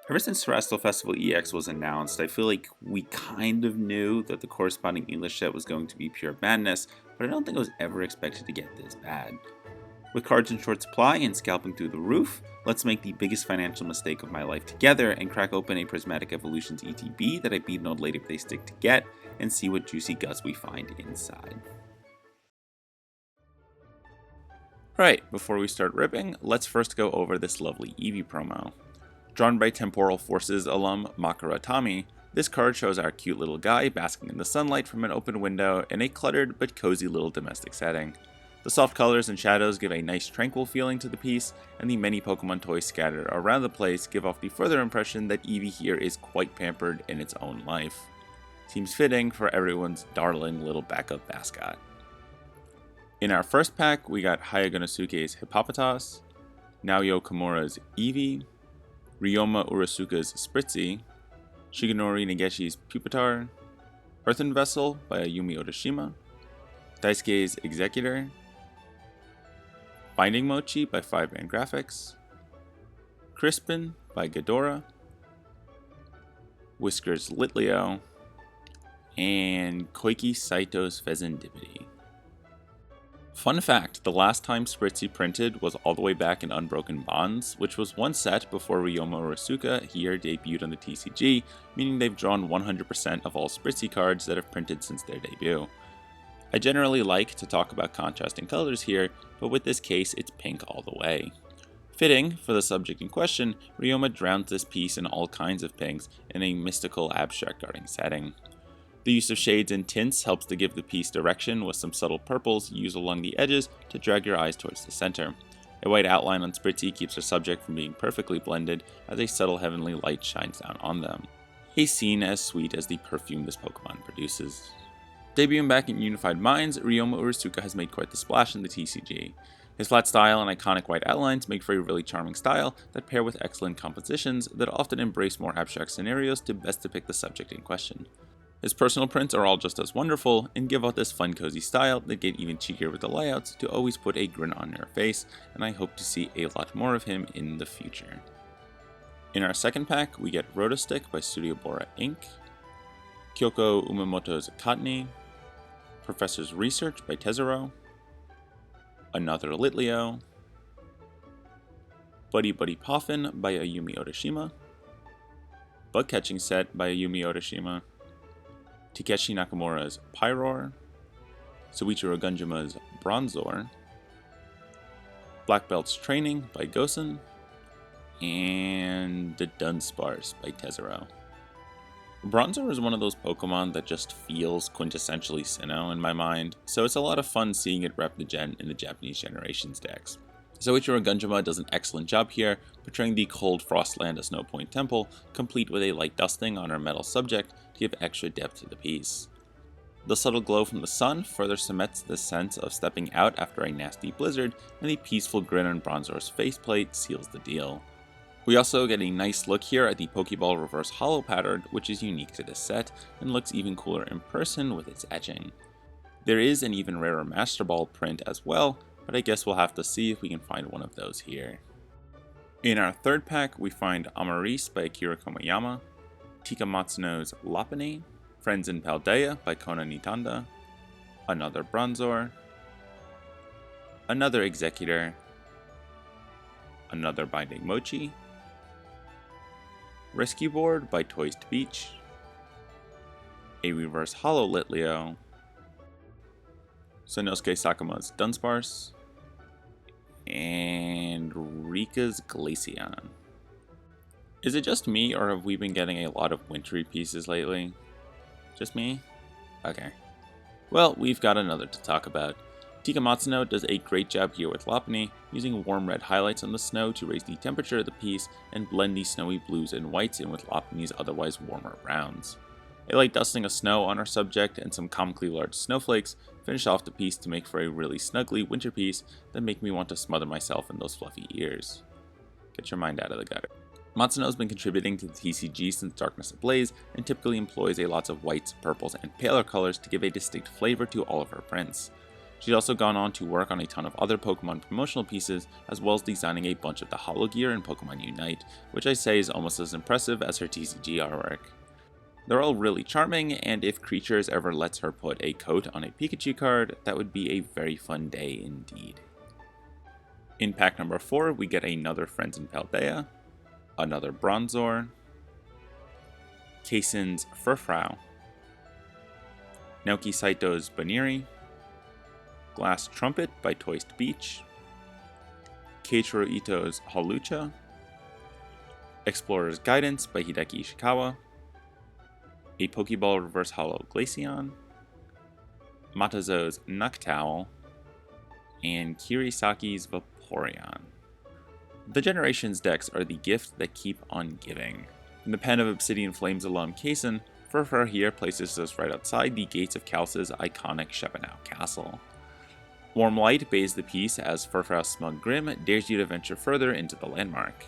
Ever since Terrestrial Festival EX was announced, I feel like we kind of knew that the corresponding English set was going to be pure madness, but I don't think I was ever expected to get this bad. With cards in short supply and scalping through the roof, let's make the biggest financial mistake of my life together and crack open a Prismatic Evolutions ETB that I beat an old lady with a stick to get, and see what juicy guts we find inside. Right, before we start ripping, let's first go over this lovely Eevee promo. Drawn by Temporal Forces alum Makara Tami, this card shows our cute little guy basking in the sunlight from an open window in a cluttered but cozy little domestic setting. The soft colors and shadows give a nice tranquil feeling to the piece, and the many Pokemon toys scattered around the place give off the further impression that Eevee here is quite pampered in its own life. Seems fitting for everyone's darling little backup mascot. In our first pack, we got Hayaganosuke's Hippopotas, Naoyo Kimura's Eevee, Ryoma Urasuka's Spritzy, Shigenori Nageshi's Pupitar, Earthen Vessel by Ayumi Odashima, Daisuke's Executor, Binding Mochi by 5-Man Graphics, Crispin by Ghidorah, Whisker's Litleo, and Koiki Saito's Pheasantipity. Fun fact, the last time Spritzy printed was all the way back in Unbroken Bonds, which was one set before Ryoma Urasuka here debuted on the TCG, meaning they've drawn 100% of all Spritzy cards that have printed since their debut. I generally like to talk about contrasting colors here, but with this case it's pink all the way. Fitting, for the subject in question, Ryoma drowns this piece in all kinds of pinks in a mystical abstract arting setting. The use of shades and tints helps to give the piece direction with some subtle purples used along the edges to drag your eyes towards the center. A white outline on Spritzy keeps the subject from being perfectly blended as a subtle heavenly light shines down on them. A scene as sweet as the perfume this Pokemon produces. Debuting back in Unified Minds, Ryoma Urasuka has made quite the splash in the TCG. His flat style and iconic white outlines make for a really charming style that pair with excellent compositions that often embrace more abstract scenarios to best depict the subject in question. His personal prints are all just as wonderful and give out this fun cozy style that get even cheekier with the layouts to always put a grin on your face, and I hope to see a lot more of him in the future. In our second pack, we get Rotostick by Studio Bora Inc., Kyoko Umemoto's Katni, Professor's Research by Tezero, another Litleo, Buddy Buddy Poffin by Ayumi Odashima, Bug Catching Set by Ayumi Odashima, Takeshi Nakamura's Pyroar, Soichiro Gunjima's Bronzor, Black Belt's Training by Gosen, and the Dunsparce by Tezero. Bronzor is one of those Pokemon that just feels quintessentially Sinnoh in my mind, so it's a lot of fun seeing it rep the gen in the Japanese Generations decks. Soichiro Gunjima does an excellent job here, portraying the cold Frostland as Snow Point Temple, complete with a light dusting on our metal subject to give extra depth to the piece. The subtle glow from the sun further cements the sense of stepping out after a nasty blizzard, and the peaceful grin on Bronzor's faceplate seals the deal. We also get a nice look here at the Pokeball Reverse Hollow pattern, which is unique to this set, and looks even cooler in person with its etching. There is an even rarer Master Ball print as well, but I guess we'll have to see if we can find one of those here. In our third pack, we find Amaris by Akira Komayama, Tika Matsuno's Lopunny, Friends in Paldea by Kona Nintanda, another Bronzor, another Executor, another Binding Mochi, Rescue Board by Toys to Beach, a Reverse Hollow Litleo, Sonosuke Sakuma's Dunsparce, and Rika's Glaceon. Is it just me, or have we been getting a lot of wintry pieces lately? Just me? Okay. Well, we've got another to talk about. Tika Matsuno does a great job here with Lopunny, using warm red highlights on the snow to raise the temperature of the piece and blend the snowy blues and whites in with Lopunny's otherwise warmer browns. A light dusting of snow on our subject and some comically large snowflakes finish off the piece to make for a really snuggly winter piece that make me want to smother myself in those fluffy ears. Get your mind out of the gutter. Matsuno has been contributing to the TCG since Darkness Ablaze and typically employs a lots of whites, purples, and paler colors to give a distinct flavor to all of her prints. She's also gone on to work on a ton of other Pokemon promotional pieces, as well as designing a bunch of the Holo gear in Pokemon Unite, which I say is almost as impressive as her TCG artwork. They're all really charming, and if Creatures ever lets her put a coat on a Pikachu card, that would be a very fun day indeed. In pack number 4, we get another Friends in Paldea, another Bronzor, Kaisen's Furfrou, Naoki Saito's Baniri, Glass Trumpet by Toist Beach, Keiichiro Ito's Hawlucha, Explorer's Guidance by Hideki Ishikawa, a Pokeball Reverse Holo Glaceon, Matazo's Noctowl, and Kirisaki's Vaporeon. The Generations decks are the gift that keep on giving. In the pen of Obsidian Flames alum Kaisen, Furfrou here places us right outside the gates of Kalsa's iconic Shepenau Castle. Warm Light bathes the piece as Furfrou's smug grim dares you to venture further into the landmark.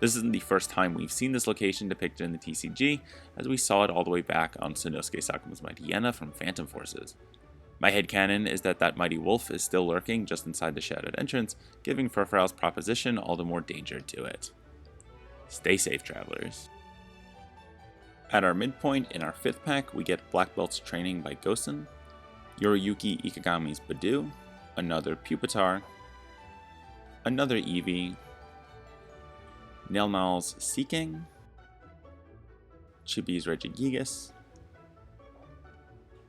This isn't the first time we've seen this location depicted in the TCG, as we saw it all the way back on Sanosuke Sakuma's Mighty Yena from Phantom Forces. My headcanon is that mighty wolf is still lurking just inside the shadowed entrance, giving Furfrou's proposition all the more danger to it. Stay safe, travelers. At our midpoint in our 5th pack, we get Black Belt's Training by Gosen, Yoriyuki Ikegami's Badoo, another Pupitar, another Eevee, Nelnal's Seeking, Chibi's Regigigas,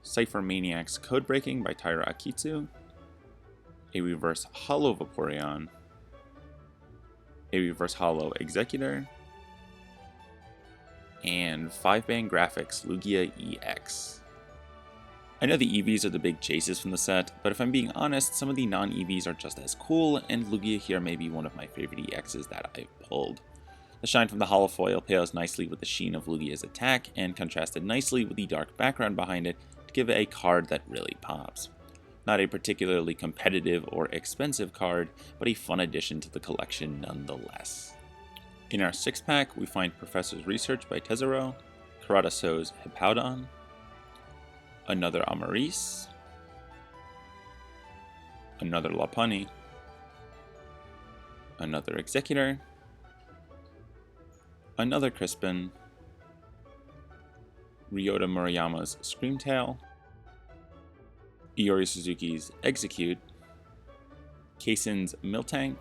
Cypher Maniac's Codebreaking by Taira Akitsu, a Reverse Holo Vaporeon, a Reverse Holo Executor, and 5-band graphics Lugia EX. I know the EVs are the big chases from the set, but if I'm being honest, some of the non-EVs are just as cool, and Lugia here may be one of my favorite EXs that I've pulled. The shine from the holofoil pales nicely with the sheen of Lugia's attack, and contrasted nicely with the dark background behind it to give it a card that really pops. Not a particularly competitive or expensive card, but a fun addition to the collection nonetheless. In our 6th pack, we find Professor's Research by Tezero, Karada So's Hippowdon, another Amaris, another Lopunny, another Executor, another Crispin, Ryota Murayama's Screamtail, Iori Suzuki's Execute, Kaisen's Miltank,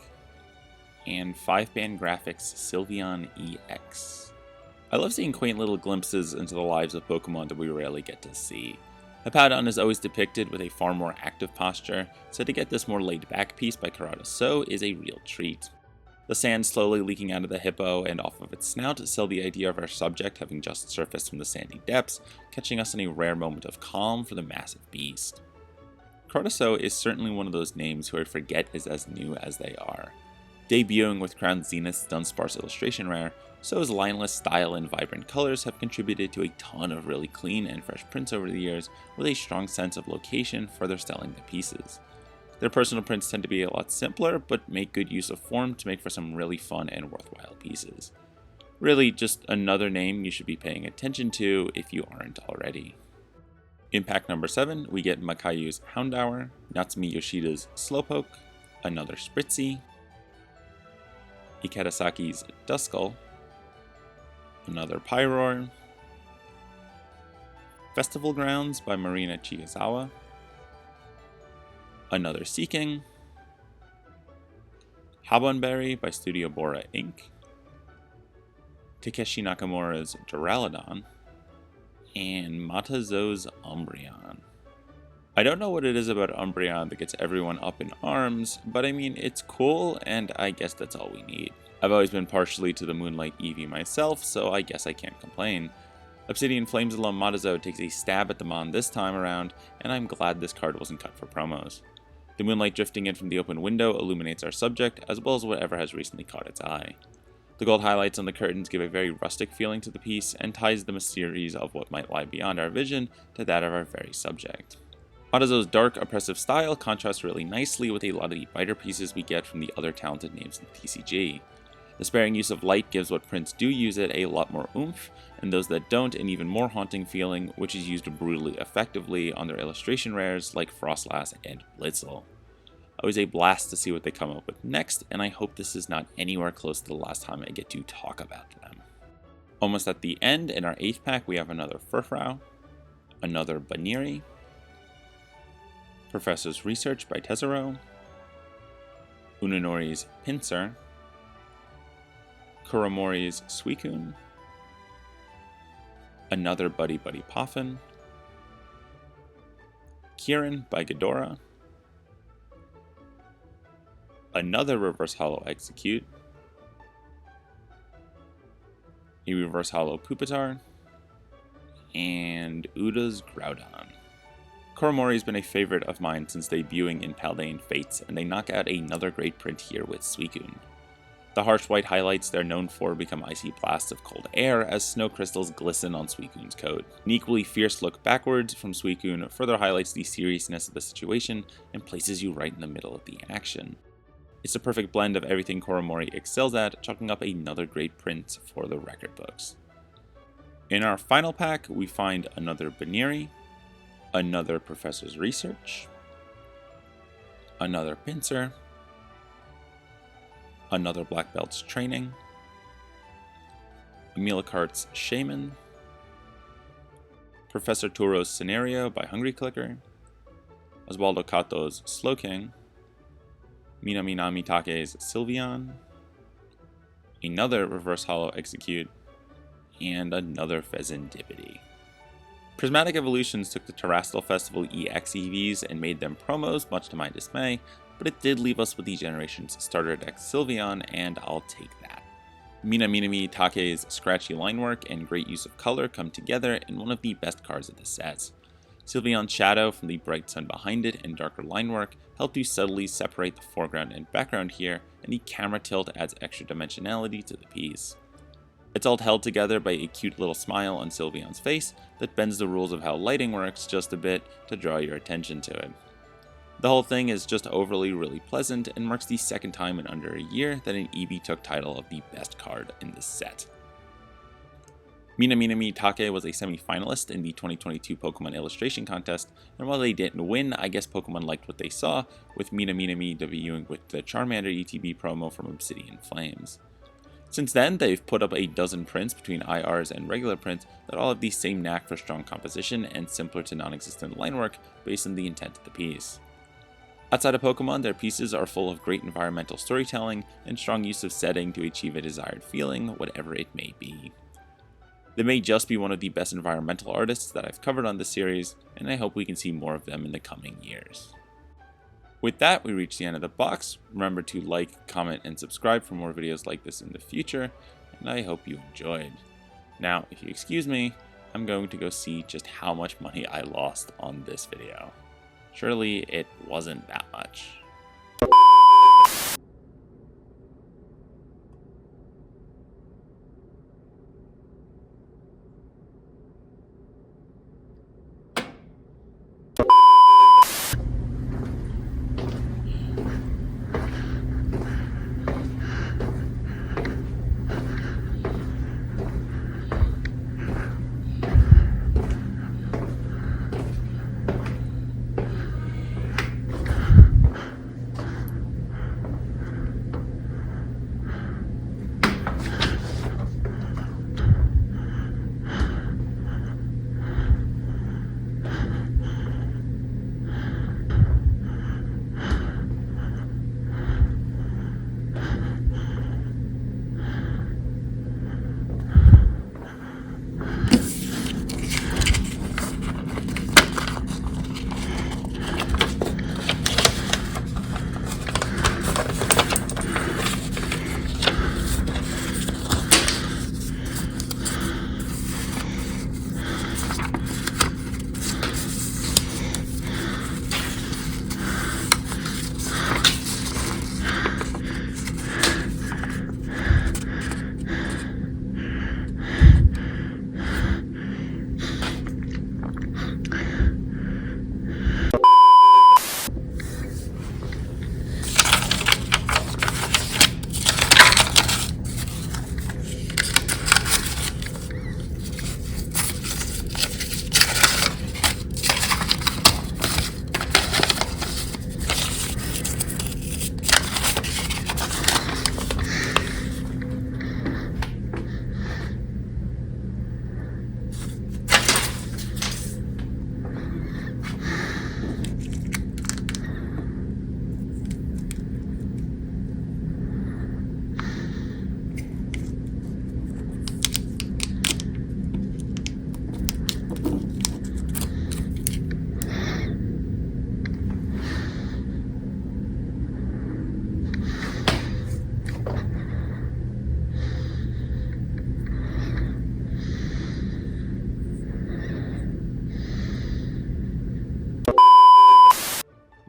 and 5-band graphics Sylveon EX. I love seeing quaint little glimpses into the lives of Pokemon that we rarely get to see. Hippowdon is always depicted with a far more active posture, so to get this more laid-back piece by Karada So is a real treat. The sand slowly leaking out of the hippo and off of its snout sell the idea of our subject having just surfaced from the sandy depths, catching us in a rare moment of calm for the massive beast. Karada So is certainly one of those names who I forget is as new as they are. Debuting with Crown Zenith's Dunsparce illustration rare, So's lineless style and vibrant colors have contributed to a ton of really clean and fresh prints over the years, with a strong sense of location further selling the pieces. Their personal prints tend to be a lot simpler, but make good use of form to make for some really fun and worthwhile pieces. Really, just another name you should be paying attention to if you aren't already. In pack number 7, we get Makayu's Houndour, Natsumi Yoshida's Slowpoke, another Spritzee, Ikarasaki's Duskull, another Pyroar, Festival Grounds by Marina Chiyazawa, another Seeking, Habonberry by Studio Bora Inc., Takeshi Nakamura's Duraludon, and Matazo's Umbreon. I don't know what it is about Umbreon that gets everyone up in arms, but I mean, it's cool, and I guess that's all we need. I've always been partially to the Moonlight Eevee myself, so I guess I can't complain. Obsidian Flames alum Matazo takes a stab at the Mon this time around, and I'm glad this card wasn't cut for promos. The moonlight drifting in from the open window illuminates our subject, as well as whatever has recently caught its eye. The gold highlights on the curtains give a very rustic feeling to the piece, and ties the mysteries of what might lie beyond our vision to that of our very subject. Matazo's dark, oppressive style contrasts really nicely with a lot of the brighter pieces we get from the other talented names in the TCG. The sparing use of light gives what prints do use it a lot more oomph, and those that don't an even more haunting feeling, which is used brutally effectively on their illustration rares like Frostlass and Blitzel. Always a blast to see what they come up with next, and I hope this is not anywhere close to the last time I get to talk about them. Almost at the end, in our 8th pack, we have another Furfrou, another Baniri, Professor's Research by Tesoro, Unonori's Pinsir, Kuromori's Suicune, another Buddy Buddy Poffin, Kieran by Ghidorah, another Reverse Hollow Execute, a Reverse Hollow Pupitar, and Uda's Groudon. Kuromori has been a favorite of mine since debuting in Paldean Fates, and they knock out another great print here with Suicune. The harsh white highlights they're known for become icy blasts of cold air as snow crystals glisten on Suicune's coat. An equally fierce look backwards from Suicune further highlights the seriousness of the situation and places you right in the middle of the action. It's a perfect blend of everything Kuromori excels at, chalking up another great print for the record books. In our final pack, we find another Baniri, another Professor's Research, another Pinsir, another Black Belt's Training, Amelicart's Shaman, Professor Turo's Scenario by Hungry Clicker, Oswaldo Kato's Slowking, Minaminami Take's Sylveon, another Reverse Hollow Execute, and another Fezandipity. Prismatic Evolutions took the Terastal Festival EX EVs and made them promos, much to my dismay, but it did leave us with the generation's starter deck Sylveon, and I'll take that. Minaminami Take's scratchy line work and great use of color come together in one of the best cards of the set. Sylveon's shadow from the bright sun behind it and darker line work help to subtly separate the foreground and background here, and the camera tilt adds extra dimensionality to the piece. It's all held together by a cute little smile on Sylveon's face that bends the rules of how lighting works just a bit to draw your attention to it. The whole thing is just overly really pleasant and marks the second time in under a year that an EV took title of the best card in this set. Minaminami Take was a semi-finalist in the 2022 Pokemon Illustration Contest, and while they didn't win, I guess Pokemon liked what they saw, with Minaminami debuting with the Charmander ETB promo from Obsidian Flames. Since then, they've put up a dozen prints between IRs and regular prints that all have the same knack for strong composition and simpler to non-existent line work based on the intent of the piece. Outside of Pokemon, their pieces are full of great environmental storytelling and strong use of setting to achieve a desired feeling, whatever it may be. They may just be one of the best environmental artists that I've covered on this series, and I hope we can see more of them in the coming years. With that, we reach the end of the box. Remember to like, comment, and subscribe for more videos like this in the future, and I hope you enjoyed. Now, if you excuse me, I'm going to go see just how much money I lost on this video. Surely it wasn't that much.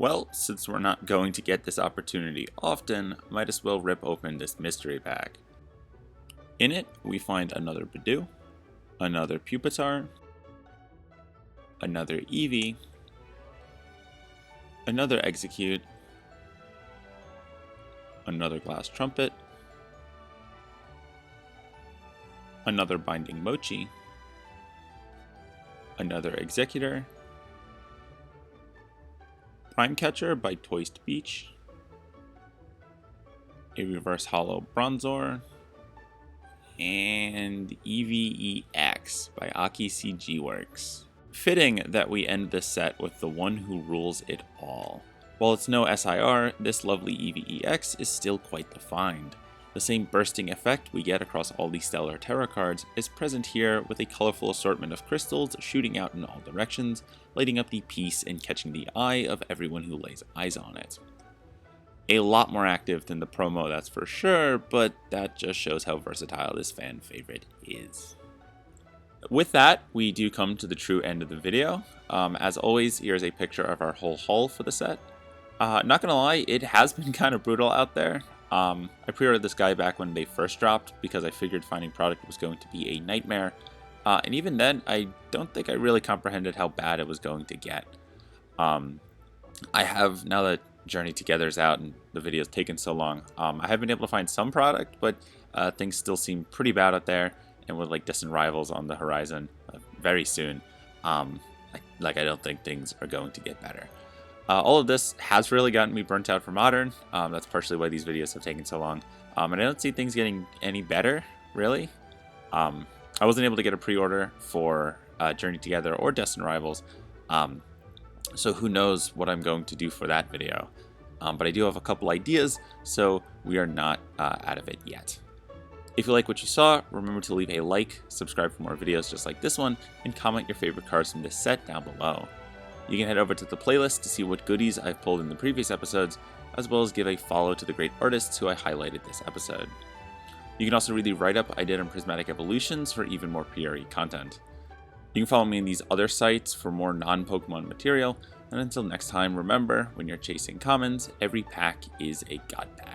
Well, since we're not going to get this opportunity often, might as well rip open this mystery pack. In it, we find another Bidoof, another Pupitar, another Eevee, another Execute, another Glass Trumpet, another Binding Mochi, another Executor, Prime Catcher by Toist Beach, a Reverse Hollow Bronzor, and EVEX by Aki CG Works. Fitting that we end this set with the one who rules it all. While it's no SIR, this lovely EVEX is still quite the find. The same bursting effect we get across all the Stellar Terra cards is present here with a colorful assortment of crystals shooting out in all directions, lighting up the piece and catching the eye of everyone who lays eyes on it. A lot more active than the promo, that's for sure, but that just shows how versatile this fan favorite is. With that, we do come to the true end of the video. As always, here's a picture of our whole haul for the set. Not gonna lie, it has been kind of brutal out there. I pre-ordered this guy back when they first dropped because I figured finding product was going to be a nightmare. And even then, I don't think I really comprehended how bad it was going to get. I have, now that Journey Together's out and the video's taken so long, I have been able to find some product, but things still seem pretty bad out there. And with like Destined Rivals on the horizon very soon, I don't think things are going to get better. All of this has really gotten me burnt out for Modern. That's partially why these videos have taken so long. And I don't see things getting any better, really. I wasn't able to get a pre-order for Journey Together or Destined Rivals. So who knows what I'm going to do for that video. But I do have a couple ideas, so we are not out of it yet. If you like what you saw, remember to leave a like, subscribe for more videos just like this one, and comment your favorite cards from this set down below. You can head over to the playlist to see what goodies I've pulled in the previous episodes, as well as give a follow to the great artists who I highlighted this episode. You can also read the write-up I did on Prismatic Evolutions for even more PRE content. You can follow me in these other sites for more non-Pokemon material, and until next time, remember, when you're chasing commons, every pack is a God pack.